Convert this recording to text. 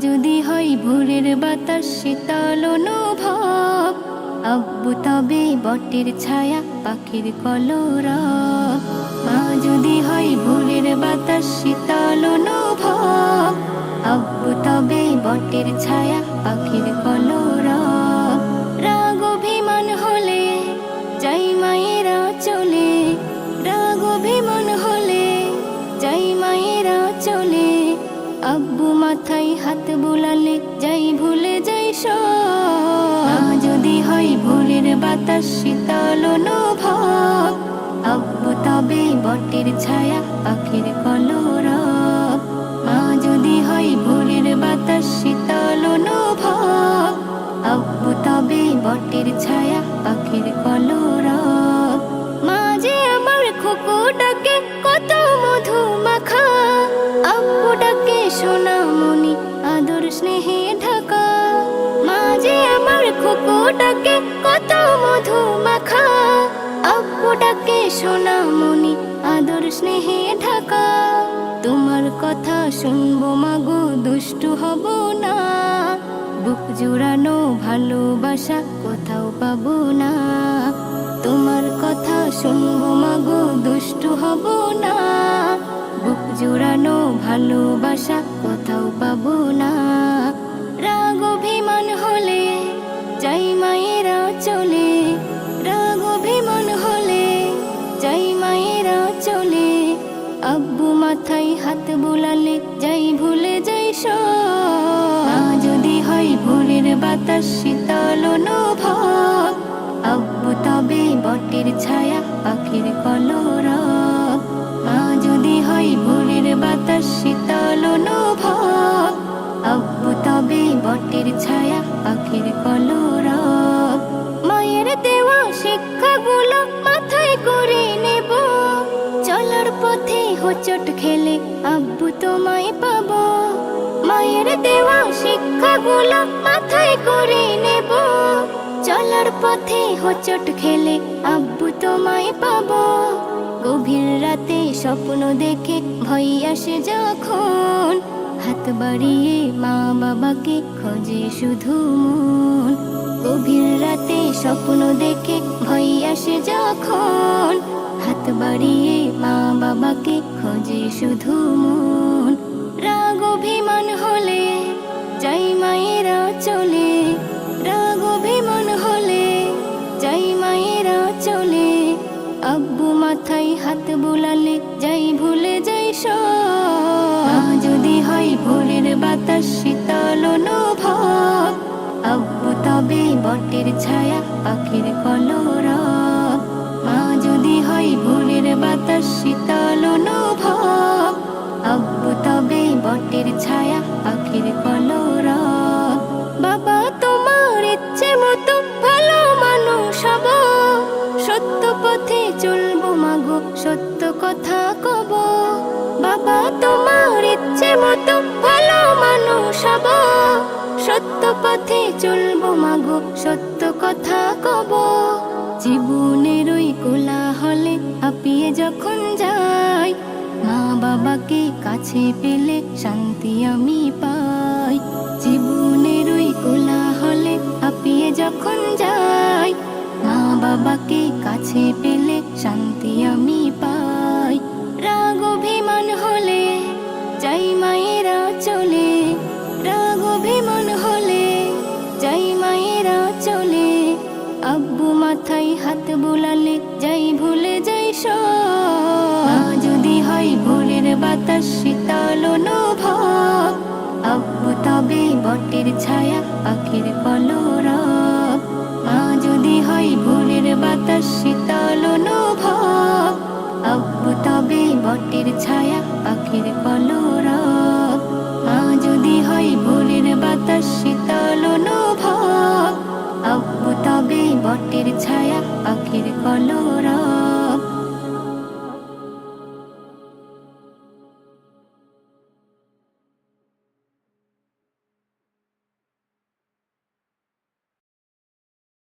যদি হয় ভোরের বাতাস শীতল অনুভব, আব্বু তবে বটের ছায়া পাখির কলরব। মা যদি হয় ভোরের বাতাস শীতল অনুভব, আব্বু তবে বটের ছায়া পাখির কলরব। রাগ অভিমান হলে যাই মায়েরা চলে, রাগ অভিমান হলে যাই মায়েরা চলে। আব্বু মাথায় হাত বুলালে যাই ভুলে যাই সব। যদি হয় ভোরের বাতাস শীতল অনুভব, আব্বু তবে বটের ছায়া পাখির কলরব। মা যদি হয় ভোরের বাতাস শীতল অনুভব, আব্বু তবে বটের ছায়া পাখির কলরব। মা যে আমার খুকু ডাকে কত মধু মাখা, আব্বু ডাকে সোনামণি আদর স্নেহে ঢাকা। মা যে আমার খুকু ডাকে কত মধু মাখা, আব্বু ডাকে সোনামণি আদর স্নেহে ঢাকা। তোমার কথা শুনবো মাগো দুষ্টু হব না, বুক জুড়ানো ভালোবাসা কোথাও পাবো না। তোমার কথা শুনবো মাগো দুষ্টু হব না, বুক জুড়ানো ভালোবাসা কোথাও পাবো না। রাগ অভিমান হলে যাই মায়েরা চলে, রাগ অভিমান হলে যাই মায়েরা চলে। আব্বু মাথায় হাত বুলালে যাই ভুলে যাই সব। যদি হয় ভোরের বাতাস শীতল অনুভব, আব্বু তবে বটের ছায়া পাখির কলরব। মা যদি হয় ভোরের বাতাস শীতল অনুভব, আব্বু তবে বটের ছায়া পাখির কলরব। মায়ের দেওয়া শিক্ষাগুলো মাথায় করে নেব, চলার পথে হোঁচট খেলে আব্বু তোমায় পাবো। মায়ের দেওয়া শিক্ষাগুলো মাথায় করে নেব, চলার পথে হোঁচট খেলে আব্বু তোমায় পাবো। গভীর রাতে স্বপ্ন দেখে ভয় আসে যখন, হাত বাড়িয়ে মা বাবাকে খোঁজে শুধু মন। গভীর রাতে স্বপ্ন দেখে ভয় আসে যখন, হাত বাড়িয়ে মা বাবাকে খোঁজে শুধু মন। রাগ অভিমান হলে যাই মায়েরা চলে, রাগ অভিমান হলে যাই মায়েরা চলে। আব্বু মাথায় হাত বুলালে যাই ভুলে যাই সব। যদি হয় ভোরের বাতাস শীতল অনুভব, আব্বু তবে বটের ছায়া পাখির কলরব। মা যদি হয় ভোরের বাতাস শীতল অনুভব, আব্বু তবে বটের ছায়া পাখির কলরব। বাবা তোমার ইচ্ছে মতো ভালো মানুষ হব, সত্য পথে চলবো মাগো সত্য কথা কব। বাবা তোমার ইচ্ছে মতো ভালো মানুষ হব, সত্য পথে চলবো মাগো সত্য কথা কব। জীবনের ওই কোলাহলে হাঁপিয়ে যখন যাই, মা বাবাকে কাছে পেলে শান্তি আমি পাই। জীবনের ওই কোলাহলে হাঁপিয়ে যখন যাই, মা বাবাকে কাছে পেলে শান্তি আমি পাই। রাগ অভিমান হলে যাই মায়েরা চলে, রাগ অভিমান হলে যাই মায়েরা চলে। আব্বু মাথায় হাত বুলালে যাই ভুলে যাই সব। যদি হয় ভোরের বাতাস শীতল অনুভব, আব্বু তবে বটের ছায়া পাখির কলরব। মা যদি হয় ভোরের বাতাস শীতল অনুভব, আব্বু তবে বটের ছায়া পাখির কলরব। মা যদি হয় ভোরের বাতাস শীতল অনুভব, আব্বু তবে বটের ছায়া পাখির কলরব।